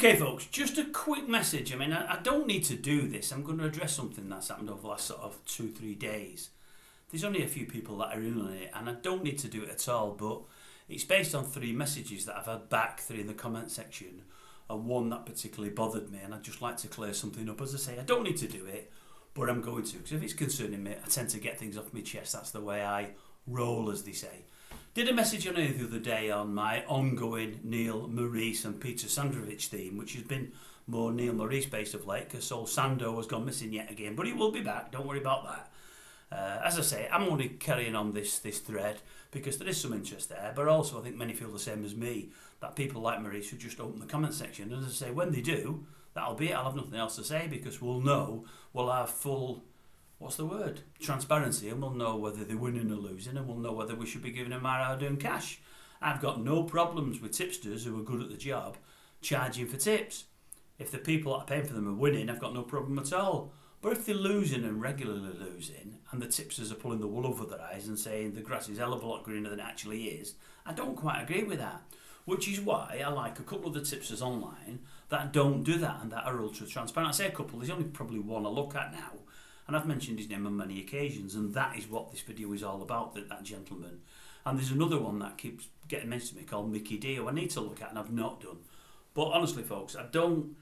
Okay, folks, just a quick message. I mean, I don't need to do this. I'm going to address something that's happened over the last sort of 2-3 days. There's only a few people that are in on it, and I don't need to do it at all, but it's based on 3 messages that I've had back, 3 in the comment section, and one that particularly bothered me, and I'd just like to clear something up. As I say, I don't need to do it, but I'm going to, because if it's concerning me, I tend to get things off my chest. That's the way I roll, as they say. Did a message on here the other day on my ongoing Neil, Maurice and Peter Sandrovich theme, which has been more Neil Maurice based of late, because old Sando has gone missing yet again, but he will be back, don't worry about that. As I say, I'm only carrying on this thread because there is some interest there, but also I think many feel the same as me, that people like Maurice should just open the comment section, and as I say, when they do, that'll be it. I'll have nothing else to say, because we'll have full, transparency, and we'll know whether they're winning or losing, and we'll know whether we should be giving them our hard-earned cash. I've got no problems with tipsters who are good at the job charging for tips. If the people that are paying for them are winning, I've got no problem at all. But if they're losing and regularly losing, and the tipsters are pulling the wool over their eyes and saying the grass is a hell of a lot greener than it actually is, I don't quite agree with that. Which is why I like a couple of the tipsters online that don't do that and that are ultra transparent. I say a couple, there's only probably one I look at now, and I've mentioned his name on many occasions, and that is what this video is all about, that gentleman. And there's another one that keeps getting mentioned to me called Mickey D, who I need to look at and I've not done. But honestly, folks, I don't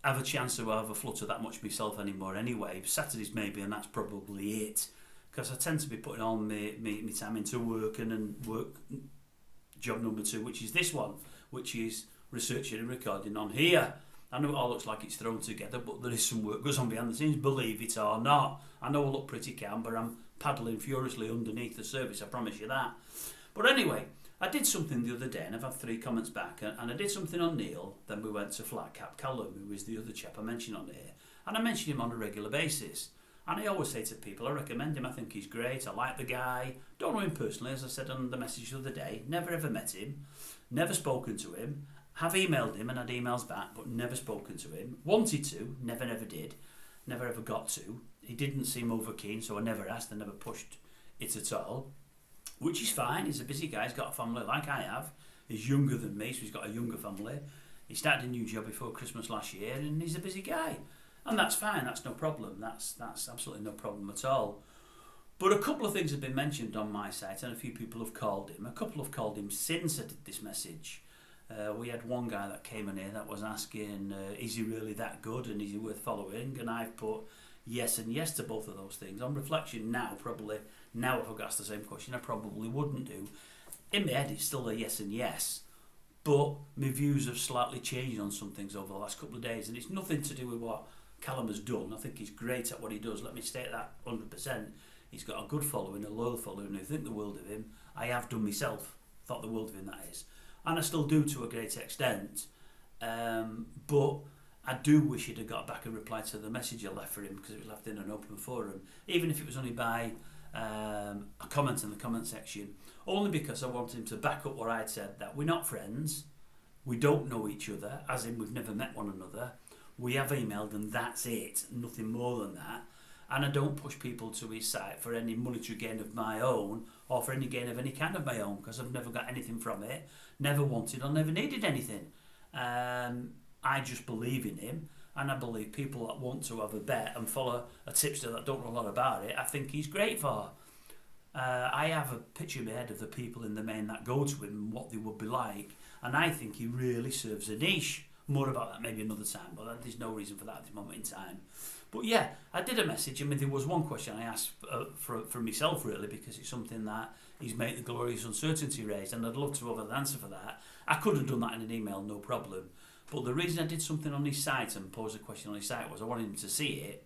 have a chance to have a flutter that much myself anymore anyway. Saturdays maybe, and that's probably it, because I tend to be putting all my time into work and work job number 2, which is this one, which is researching and recording on here. I know it all looks like it's thrown together, but there is some work goes on behind the scenes, believe it or not. I know I look pretty calm, but I'm paddling furiously underneath the surface, I promise you that. But anyway, I did something the other day, and I've had 3 comments back, and I did something on Neil, then we went to CAP CALLUM, who is the other chap I mentioned on here, and I mention him on a regular basis. And I always say to people, I recommend him, I think he's great, I like the guy, don't know him personally, as I said on the message the other day, never ever met him, never spoken to him, have emailed him and had emails back, but never spoken to him, wanted to, never did, never ever got to, he didn't seem over keen, so I never asked, I never pushed it at all, which is fine. He's a busy guy, he's got a family like I have, he's younger than me, so he's got a younger family, he started a new job before Christmas last year, and he's a busy guy. And that's fine, that's no problem, that's absolutely no problem at all. But a couple of things have been mentioned on my site, and a few people have called him. A couple have called him since I did this message. We had one guy that came in here that was asking, is he really that good and is he worth following? And I've put yes and yes to both of those things. On reflection now, if I got asked the same question, I probably wouldn't do. In my head, it's still a yes and yes. But my views have slightly changed on some things over the last couple of days, and it's nothing to do with what Callum has done. I think he's great at what he does. Let me state that 100%. He's got a good following, a loyal following, who think the world of him. I have done myself, thought the world of him, that is. And I still do to a great extent. But I do wish he'd have got back a reply to the message I left for him, because it was left in an open forum, even if it was only by a comment in the comment section, only because I wanted him to back up what I'd said, that we're not friends, we don't know each other, as in we've never met one another, we have emailed and that's it, nothing more than that. And I don't push people to his site for any monetary gain of my own, or for any gain of any kind of my own, because I've never got anything from it, never wanted or never needed anything. I just believe in him, and I believe people that want to have a bet and follow a tipster that don't know a lot about it, I think he's great for. I have a picture in my head of the people in the main that go to him and what they would be like, and I think he really serves a niche. More about that maybe another time, but there's no reason for that at this moment in time. But yeah, I did a message. I mean, there was one question I asked for myself, really, because it's something that he's made the glorious uncertainty raised, and I'd love to have an answer for that. I could have done that in an email, no problem. But the reason I did something on his site and posed a question on his site was I wanted him to see it.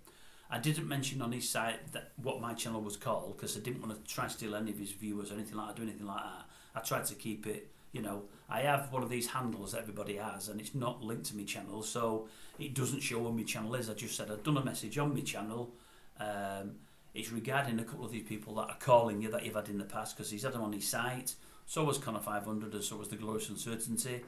I didn't mention on his site that what my channel was called, because I didn't want to try and steal any of his viewers or anything like that, do anything like that. I tried to keep it, I have one of these handles that everybody has, and it's not linked to my channel, so it doesn't show where my channel is. I just said I'd done a message on my channel. It's regarding a couple of these people that are calling you that you've had in the past, because he's had them on his site. So was Connor 500, and so was the Glorious Uncertainty.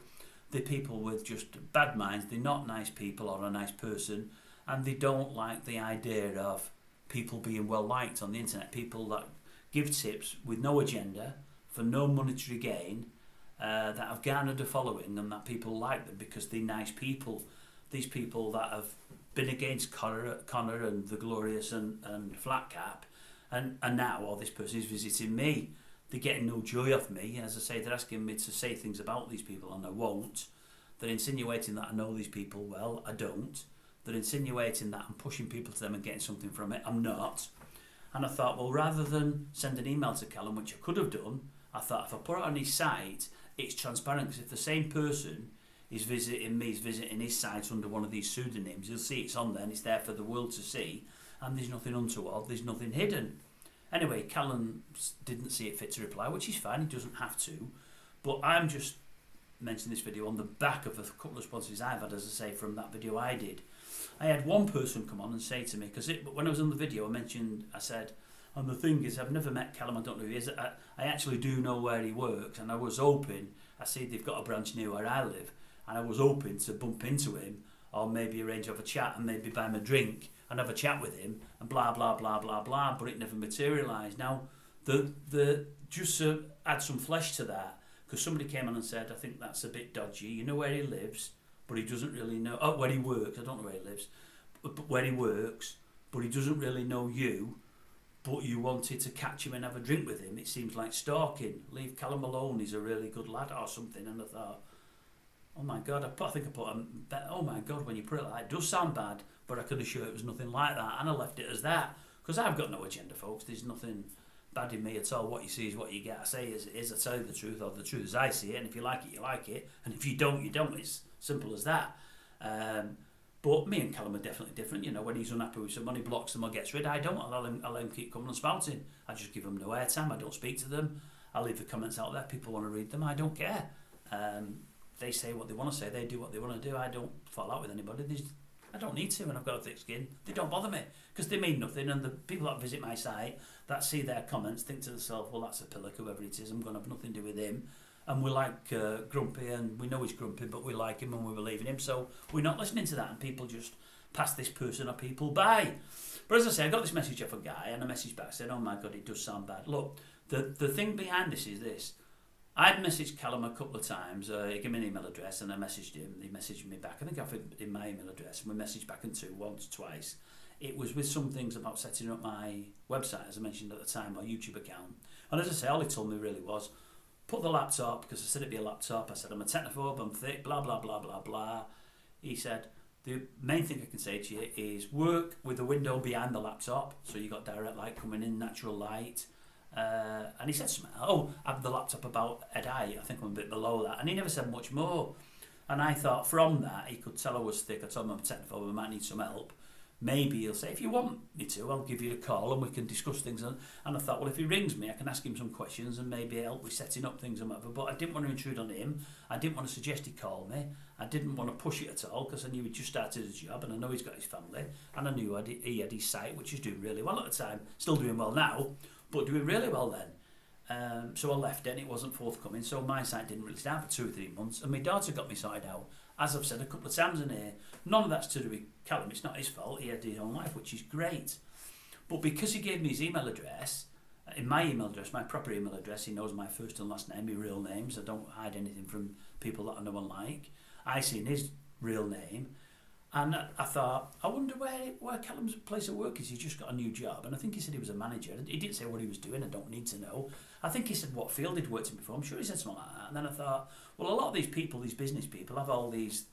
They're people with just bad minds. They're not nice people or a nice person, and they don't like the idea of people being well liked on the internet. People that give tips with no agenda, for no monetary gain, that have garnered a following and that people like them because they're nice people. These people that have been against Connor and the Glorious and Flat Cap, and now this person is visiting me. They're getting no joy off me. As I say, they're asking me to say things about these people and I won't. They're insinuating that I know these people well. I don't. They're insinuating that I'm pushing people to them and getting something from it. I'm not. And I thought, well, rather than send an email to Callum, which I could have done, I thought if I put it on his site, it's transparent, because if the same person is visiting me, is visiting his site under one of these pseudonyms, he'll see it's on there and it's there for the world to see, and there's nothing untoward, there's nothing hidden. Anyway, Callum didn't see it fit to reply, which is fine, he doesn't have to, but I'm just mentioning this video on the back of a couple of responses I've had, as I say, from that video I did. I had one person come on and say to me, because when I was on the video I said, and the thing is, I've never met Callum, I don't know who he is, I actually do know where he works, and I was hoping, I see they've got a branch near where I live, and I was hoping to bump into him, or maybe arrange to have a chat and maybe buy him a drink and have a chat with him, and blah, blah, blah, blah, blah, but it never materialised. Now, just to add some flesh to that, because somebody came on and said, I think that's a bit dodgy, you know where he lives, but he doesn't really know, where he works, I don't know where he lives, but where he works, but he doesn't really know you, but you wanted to catch him and have a drink with him. It seems like stalking. Leave Callum alone, he's a really good lad or something. And I thought, oh my God, oh my God, when you put it like that, it does sound bad, but I could assure it was nothing like that, and I left it as that, because I've got no agenda, folks. There's nothing bad in me at all. What you see is what you get. I say as it is, I tell you the truth, or the truth as I see it, and if you like it, you like it, and if you don't, you don't. It's simple as that. But me and Callum are definitely different. You know, when he's unhappy with someone, he blocks them or gets rid. I don't. I'll let him keep coming and spouting. I just give them no airtime. I don't speak to them. I leave the comments out there. People want to read them. I don't care. They say what they want to say. They do what they want to do. I don't fall out with anybody. I don't need to, and I've got a thick skin. They don't bother me because they mean nothing. And the people that visit my site, that see their comments, think to themselves, well, that's a pillock, whoever it is. I'm going to have nothing to do with him. And we like Grumpy, and we know he's grumpy, but we like him and we believe in him, so we're not listening to that, and people just pass this person or people by. But as I say, I got this message off a guy, and a message back said, oh my God, it does sound bad. Look, the thing behind this is this. I'd messaged Callum a couple of times, he gave me an email address, and I messaged him, he messaged me back. I think I've in my email address, and we messaged back once, twice. It was with some things about setting up my website, as I mentioned at the time, my YouTube account. And as I say, all he told me really was, put the laptop, because I said it'd be a laptop. I said, I'm a technophobe, I'm thick, blah, blah, blah, blah, blah. He said, the main thing I can say to you is work with the window behind the laptop, so you got direct light coming in, natural light. And he said something, have the laptop about head height, I think I'm a bit below that. And he never said much more. And I thought from that, he could tell I was thick. I told him I'm a technophobe, I might need some help. Maybe he'll say, if you want me to, I'll give you a call and we can discuss things. And I thought, well, if he rings me, I can ask him some questions and maybe help with setting up things and whatever. But I didn't want to intrude on him. I didn't want to suggest he call me. I didn't want to push it at all because I knew he'd just started his job and I know he's got his family. And I knew he had his site, which is doing really well at the time. Still doing well now, but doing really well then. So I left it and it wasn't forthcoming. So my site didn't really start for 2 or 3 months. And my daughter got me sorted out. As I've said a couple of times in here, none of that's to do with Callum. It's not his fault. He had his own life, which is great. But because he gave me his email address, in my email address, my proper email address, he knows my first and last name, my real names. I don't hide anything from people that I know and like. I seen his real name. And I thought, I wonder where Callum's place of work is. He's just got a new job. And I think he said he was a manager. He didn't say what he was doing. I don't need to know. I think he said what field he'd worked in before. I'm sure he said something like that. And then I thought, well, a lot of these people, these business people, have all these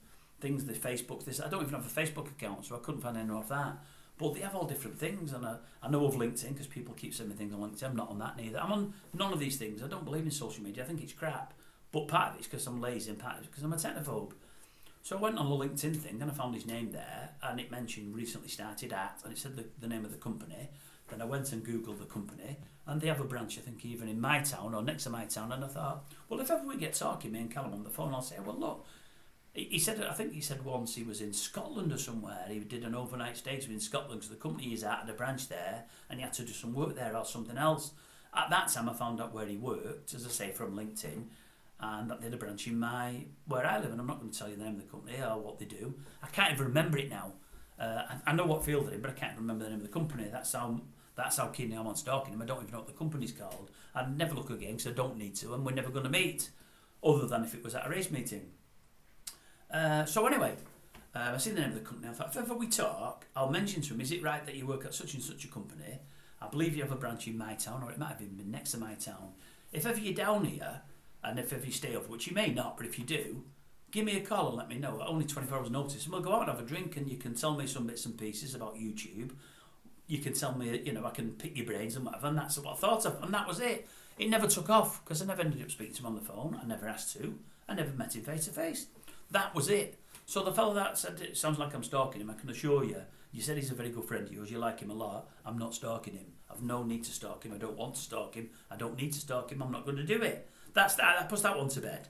things, the Facebook, this. I don't even have a Facebook account, so I couldn't find anyone off that. But they have all different things. And I know of LinkedIn because people keep sending me things on LinkedIn. I'm not on that neither. I'm on none of these things. I don't believe in social media. I think it's crap. But part of it's because I'm lazy and part of it's because I'm a technophobe. So I went on a LinkedIn thing and I found his name there and it mentioned recently started at and it said the name of the company. Then I went and Googled the company and they have a branch I think even in my town or next to my town, and I thought, well, if ever we get talking, me and Callum on the phone, I'll say, well, look, he said, I think he said once he was in Scotland or somewhere, he did an overnight stay in Scotland because the company he's at had a branch there and he had to do some work there or something else. At that time I found out where he worked, as I say, from LinkedIn. And that they had a branch in where I live, and I'm not going to tell you the name of the company or what they do. I can't even remember it now. I know what field they're in, but I can't remember the name of the company. That's how keen I am on stalking him. I don't even know what the company's called. I'd never look again because I don't need to, and we're never going to meet. other than if it was at a race meeting. So anyway, I see the name of the company. I thought, if ever we talk, I'll mention to him, is it right that you work at such and such a company? I believe you have a branch in my town, or it might have even been next to my town. If ever you're down here, and if ever you stay over, which you may not, but if you do, give me a call and let me know. Only 24 hours notice, and we'll go out and have a drink, and you can tell me some bits and pieces about YouTube. You can tell me, I can pick your brains and whatever, and that's what I thought of, and that was it. It never took off, because I never ended up speaking to him on the phone. I never asked to. I never met him face to face. That was it. So the fellow that said, it sounds like I'm stalking him, I can assure you, you said he's a very good friend of yours, you like him a lot. I'm not stalking him. I've no need to stalk him. I don't want to stalk him. I don't need to stalk him. I'm not going to do it. That's that. I puts that one to bed.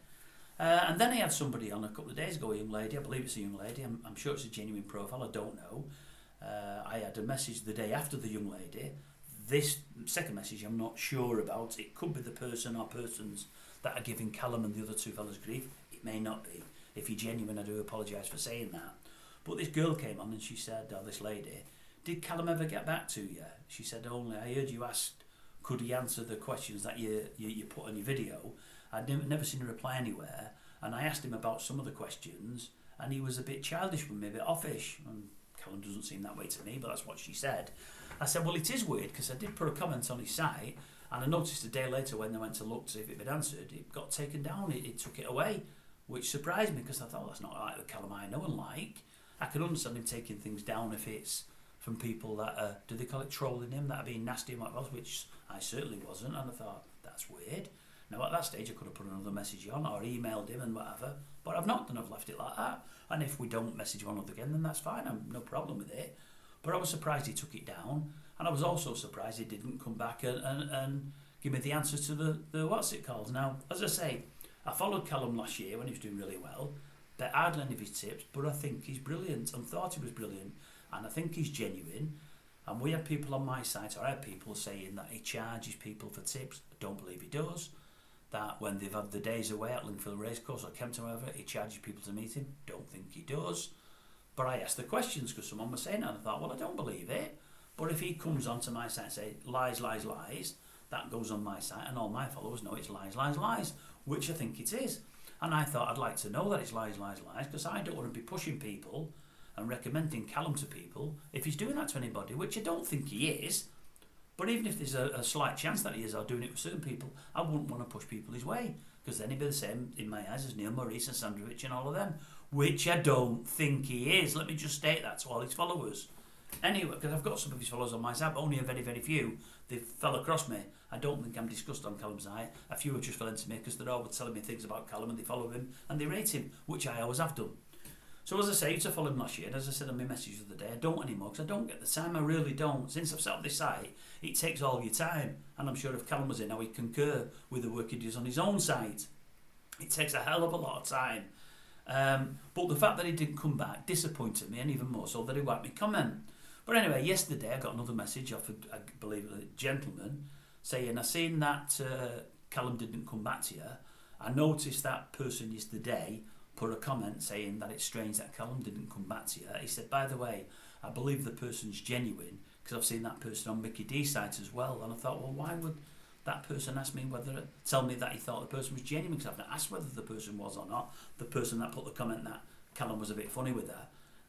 And then he had somebody on a couple of days ago, a young lady. I believe it's a young lady. I'm sure it's a genuine profile. I don't know. I had a message the day after the young lady. This second message I'm not sure about. It could be the person or persons that are giving Callum and the other two fellas grief. It may not be. If you're genuine, I do apologise for saying that. But this girl came on and she said, this lady, did Callum ever get back to you? She said, only I heard you asked, could he answer the questions that you put on your video? I'd never seen a reply anywhere. And I asked him about some of the questions, and he was a bit childish with me, a bit offish. And Callum doesn't seem that way to me, but that's what she said. I said, well, it is weird, because I did put a comment on his site, and I noticed a day later when I went to look to see if it had been answered, it got taken down, it took it away, which surprised me, because I thought, that's not like the Callum I know and like. I can understand him taking things down if it's from people that are, do they call it trolling him, that are being nasty and what else, which I certainly wasn't, and I thought, that's weird. Now at that stage I could have put another message on or emailed him and whatever, but I've not, and I've left it like that. And if we don't message one another again, then that's fine, I've no problem with it. But I was surprised he took it down, and I was also surprised he didn't come back and give me the answer to the what's it called. Now, as I say, I followed Callum last year when he was doing really well, but hardly any of his tips, but I think he's brilliant and thought he was brilliant. And I think he's genuine. And we had people on my site, or I had people saying that he charges people for tips. I don't believe he does. That when they've had the days away at Lingfield Racecourse or Kempton or whatever, he charges people to meet him. Don't think he does. But I asked the questions because someone was saying it, and I thought, well, I don't believe it. But if he comes onto my site and says lies, lies, lies, that goes on my site, and all my followers know it's lies, lies, lies, which I think it is. And I thought I'd like to know that it's lies, lies, lies, because I don't want to be pushing people and recommending Callum to people if he's doing that to anybody, which I don't think he is. But even if there's a slight chance that he is, or doing it with certain people, I wouldn't want to push people his way, because then he'd be the same in my eyes as Neil Maurice and Sandrovich and all of them, which I don't think he is. Let me just state that to all his followers. Anyway, because I've got some of his followers on my site, but only a very, very few. They fell across me. I don't think I'm discussed on Callum's site. A few have just fell into me because they're always telling me things about Callum and they follow him and they rate him, which I always have done. So as I say, I used to follow him last year, and as I said on my message the other day, I don't anymore because I don't get the time. I really don't. Since I've set up this site, it takes all your time, and I'm sure if Callum was in now, he'd concur with the work he does on his own site. It takes a hell of a lot of time. But the fact that he didn't come back disappointed me, and even more so that he wiped me comment. But anyway, yesterday I got another message off, I believe, a gentleman saying, I seen that Callum didn't come back to you. I noticed that person yesterday put a comment saying that it's strange that Callum didn't come back to you. He said, by the way, I believe the person's genuine because I've seen that person on Mickey D's site as well. And I thought, well, why would that person ask me tell me that he thought the person was genuine, because I've not asked whether the person was or not, the person that put the comment that Callum was a bit funny with her.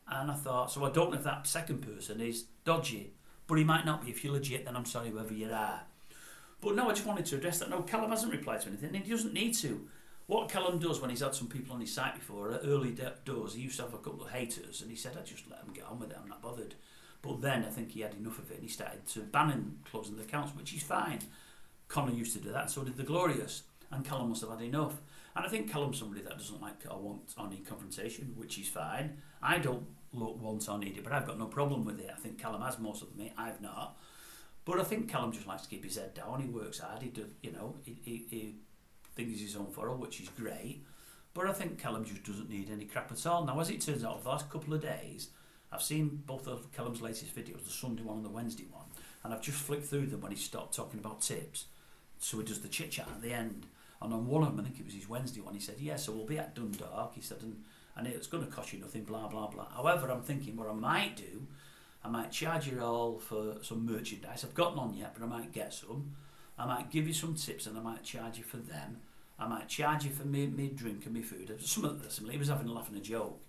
And I thought, so I don't know if that second person is dodgy, but he might not be. If you're legit, then I'm sorry whoever you are. But no, I just wanted to address that. No, Callum hasn't replied to anything, and he doesn't need to. What Callum does when he's had some people on his site before, at early doors, he used to have a couple of haters, and he said, I just let them get on with it, I'm not bothered. But then I think he had enough of it, and he started to banning closing the accounts, which is fine. Connor used to do that, and so did the Glorious, and Callum must have had enough. And I think Callum's somebody that doesn't like or want or need confrontation, which is fine. I don't want or need it, but I've got no problem with it. I think Callum has most of me, I've not. But I think Callum just likes to keep his head down, he works hard, he does, he thinks he's his own furrow, which is great. But I think Callum just doesn't need any crap at all. Now, as it turns out, for the last couple of days, I've seen both of Callum's latest videos, the Sunday one and the Wednesday one, and I've just flicked through them when he stopped talking about tips. So he does the chit-chat at the end. And on one of them, I think it was his Wednesday one, he said, yeah, so we'll be at Dundalk, he said, and it's going to cost you nothing, blah, blah, blah. However, I'm thinking what I might do, I might charge you all for some merchandise. I've got none yet, but I might get some. I might give you some tips and I might charge you for them. I might charge you for me drink and me food. He was having a laugh and a joke.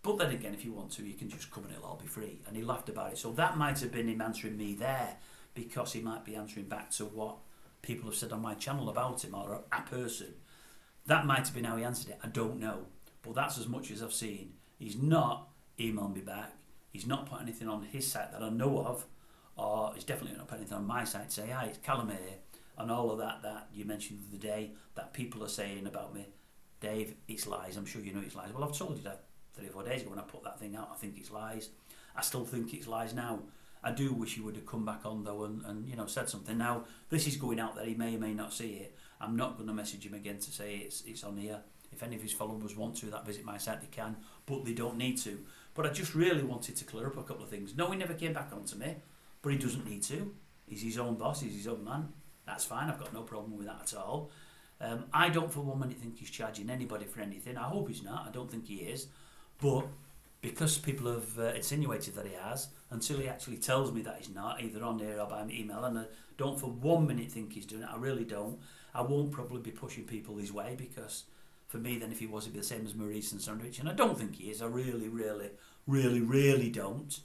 But then again, if you want to, you can just come and it'll all be free. And he laughed about it. So that might have been him answering me there, because he might be answering back to what people have said on my channel about him, or a person. That might have been how he answered it. I don't know. But that's as much as I've seen. He's not emailed me back. He's not put anything on his site that I know of, or he's definitely not put anything on my site to say, hi, it's Callum here, and all of that you mentioned the other day that people are saying about me. Dave, it's lies. I'm sure you know it's lies. Well, I've told you that 3 or 4 days ago when I put that thing out. I think it's lies. I still think it's lies now. I do wish he would have come back on though and said something. Now this is going out there. He may or may not see it. I'm not going to message him again to say it's on here. If any of his followers want to that visit my site, they can, but they don't need to. But I just really wanted to clear up a couple of things. No, he never came back onto me, but he doesn't need to. He's his own boss. He's his own man. That's fine. I've got no problem with that at all. I don't for 1 minute think he's charging anybody for anything. I hope he's not. I don't think he is. But because people have insinuated that he has, until he actually tells me that he's not, either on here or by email, and I don't for 1 minute think he's doing it, I really don't. I won't probably be pushing people his way, because for me then if he was, it'd be the same as Maurice and Sandwich, and I don't think he is. I really, really, really, really don't.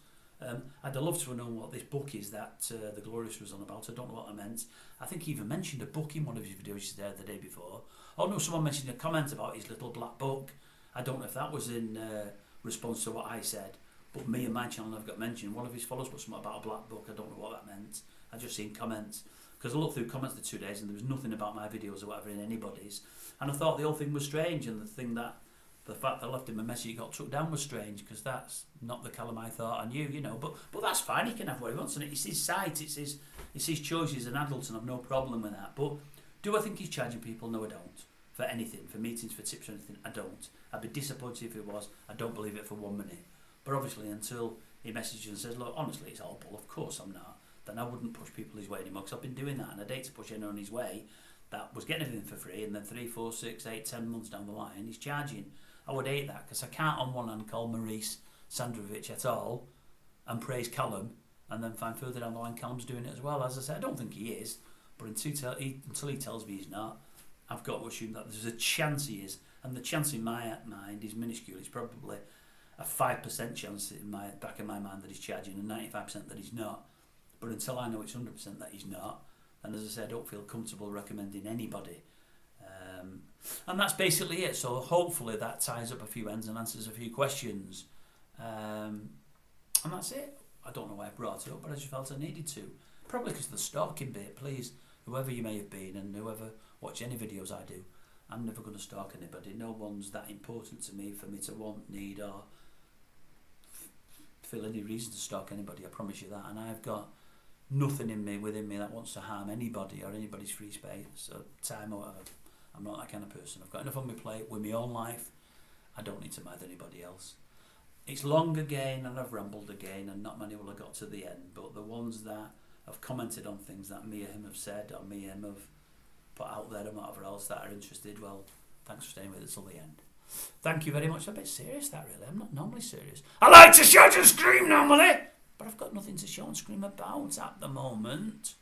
I'd love to know what this book is that the Glorious was on about. I don't know what I meant. I think he even mentioned a book in one of his videos there the day before. Oh no, someone mentioned a comment about his little black book. I don't know if that was in response to what I said, but me and my channel have got mentioned. One of his followers put something about a black book. I don't know what that meant. I just seen comments, because I looked through comments the 2 days and there was nothing about my videos or whatever in anybody's, and I thought the whole thing was strange, and the fact that I left him a message got took down was strange, because that's not the Callum I thought I knew, but that's fine. He can have what he wants, and it's his site, it's his choice. He's an adult and I've no problem with that. But do I think he's charging people? No, I don't. For anything, for meetings, for tips or anything, I don't. I'd be disappointed if it was. I don't believe it for 1 minute. But obviously until he messages and says, look, honestly, it's all bull, of course I'm not, then I wouldn't push people his way anymore, because I've been doing that, and I'd hate to push anyone his way that was getting everything for free, and then 3, 4, 6, 8, 10 months down the line he's charging. I would hate that, because I can't on one hand call Maurice Sandrovich at all and praise Callum, and then find further down the line Callum's doing it as well. As I said, I don't think he is, but until he tells me he's not, I've got to assume that there's a chance he is, and the chance in my mind is minuscule. It's probably a 5% chance in my back of my mind that he's charging, and 95% that he's not. But until I know it's 100% that he's not, and as I said, I don't feel comfortable recommending anybody. And that's basically it. So hopefully that ties up a few ends and answers a few questions. And that's it. I don't know why I brought it up, but I just felt I needed to. Probably because of the stalking bit. Please, whoever you may have been and whoever watch any videos I do, I'm never going to stalk anybody. No one's that important to me for me to want, need, or feel any reason to stalk anybody. I promise you that. And I've got nothing within me that wants to harm anybody or anybody's free space or time or whatever. I'm not that kind of person. I've got enough on my plate with my own life. I don't need to mind anybody else. It's long again, and I've rambled again, and not many will have got to the end, but the ones that have commented on things that me and him have said, or me and him have put out there and whatever else that are interested, well, thanks for staying with us till the end. Thank you very much. I'm a bit serious, that really. I'm not normally serious. I like to shout and scream normally, but I've got nothing to shout and scream about at the moment.